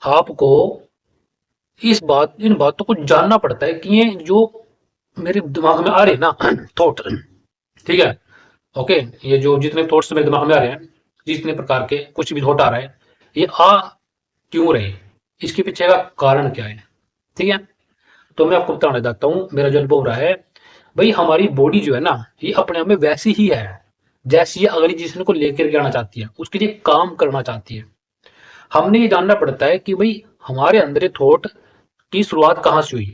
आपको इन बातों को जानना पड़ता है कि ये जो मेरे दिमाग में आ रहे हैं ना थॉट, ठीक है, ओके, ये जो जितने थॉट्स मेरे दिमाग में आ रहे हैं, जितने प्रकार के कुछ भी थॉट आ रहा है, ये आ क्यों रहे, इसके पीछे का कारण क्या है, ठीक है। तो मैं आपको बताना चाहता हूँ, मेरा जो अनुभव रहा है, भाई हमारी बॉडी जो है ना, ये अपने आप में वैसी ही है जैसी ये अगली जिस्म को लेकर के आना चाहती है, उसके लिए काम करना चाहती है। हमने ये जानना पड़ता है कि भाई हमारे अंदर ये थॉट की शुरुआत कहाँ से हुई,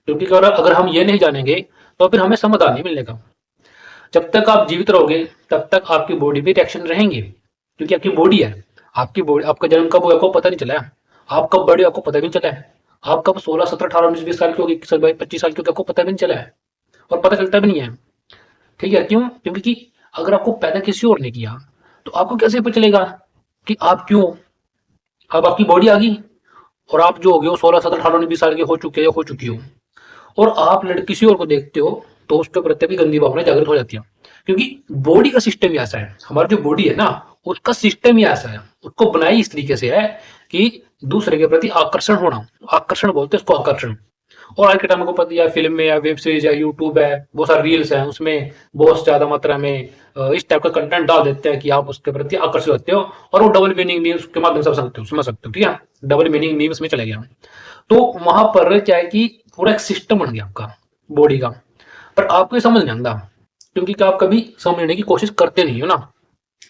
क्योंकि अगर अगर हम ये नहीं जानेंगे तो फिर हमें समाधान नहीं मिलेगा। जब तक आप जीवित रहोगे तब तक आपकी बॉडी में रिएक्शन रहेंगे, क्योंकि आपकी बॉडी है। आपकी बॉडी, आपका जन्म कब हुआ आपको पता नहीं चला है, आप कब बड़े हो आपको पता भी नहीं चला है, आप कब 16 17 18 19 20 साल की होगी, 25 साल की होगी, आपको पता भी नहीं चला है, और पता चलता भी नहीं है। ठीक है, क्यों? क्योंकि कि अगर आपको पैदा किसी और ने किया तो आपको कैसे पता चलेगा कि आप क्यों हो? अब आपकी बॉडी आ गई और आप जो हो गए हो 16 17 18 19 20 साल के हो चुके हो या हो चुकी हो, और आप लड़की किसी और को देखते हो, तो उसके प्रति भी गंदी भावना जागृत हो जाती है। क्योंकि बॉडी का सिस्टम ही ऐसा है, हमारी जो बॉडी है ना, उसका सिस्टम ही ऐसा है, उसको बनाई इस तरीके से है कि दूसरे के प्रति आकर्षण होना। आकर्षण बोलते हैं उसको, आकर्षण। और आज के टाइम को पता है, या फिल्म में या वेब सीरीज या यूट्यूब है, बहुत सारे रील्स हैं, उसमें बहुत ज्यादा मात्रा में इस टाइप का कंटेंट डाल देते हैं कि आप उसके प्रति आकर्षित होते हो, और वो डबल मीनिंग मीम्स के माध्यम से समझ सकते हो, ठीक है, डबल मीनिंग मीम्स में चले गया। तो वहां पर क्या है कि पूरा एक सिस्टम बन गया आपका बॉडी का, पर आपको ये समझ नहीं आता, क्योंकि क्या आप कभी समझने की कोशिश करते नहीं हो ना,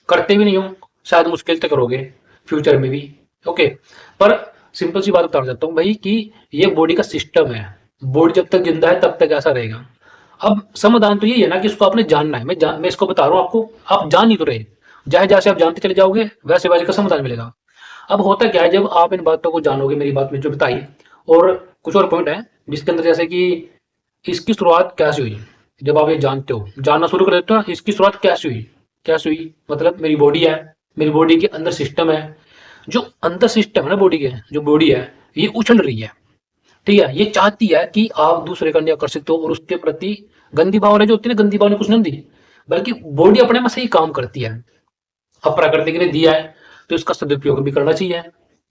करते भी नहीं हो, शायद मुश्किल तक करोगे फ्यूचर में भी, ओके। पर सिंपल सी बात बता देता हूँ भाई कि ये बॉडी का सिस्टम है, बॉडी जब तक जिंदा है तब तक ऐसा रहेगा। अब समाधान तो यही है ना कि इसको आपने जानना है, मैं इसको बता रहा हूँ आपको, आप जान नहीं तो रहे, जैसे जैसे आप जानते चले जाओगे वैसे वैसे का समाधान मिलेगा। अब होता क्या है, जब आप इन बातों को जानोगे, मेरी बात में जो बताई, और कुछ और पॉइंट है जिसके अंदर, जैसे कि इसकी शुरुआत कैसे हुई, जब आप ये जानते हो, जानना शुरू कर देते हो ना, इसकी शुरुआत कैसे हुई, कैसे हुई, मतलब मेरी बॉडी है, मेरी बॉडी के अंदर सिस्टम है, जो अंदर सिस्टम है ना बॉडी के, जो बॉडी है, ये उछल रही है, ठीक है, ये चाहती है कि आप दूसरे कन्या आकर्षित हो, और उसके प्रति गंदी भावना जो होती है ना, गंदी भावना कुछ नहीं होती, बल्कि बॉडी अपने में से ही काम करती है। अब प्रकृति ने दिया है तो इसका सदुपयोग भी करना चाहिए,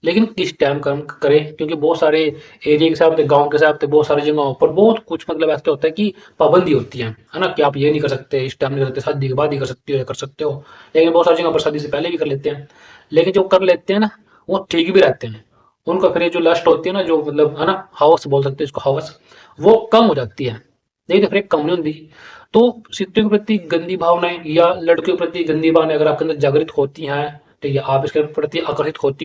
लेकिन किस टाइम काम करें, क्योंकि बहुत सारे एरिया के हिसाब से, गांव के हिसाब से, बहुत सारी जगहों पर बहुत कुछ मतलब ऐसा होता है कि पाबंदी होती है ना, कि आप ये नहीं कर सकते, इस टाइम नहीं कर सकते, शादी के बाद ही कर सकते हो या कर सकते हो। लेकिन बहुत सारी जगह पर शादी से पहले भी कर लेते हैं। लेकिन जो कर लेते हैं ना, वो ठीक भी रहते हैं, उनका फिर ये जो लस्ट होती है ना, जो मतलब है ना, हवस बोल सकते हैं इसको, हवस, वो कम हो जाती है, नहीं तो फिर एक कम नहीं होती। तो स्त्रियों के प्रति गंदी भावनाएं या लड़कियों के प्रति गंदी भावनाएं अगर आपके अंदर जागृत होती हैं, तो ये आप इसके प्रति आकर्षित होती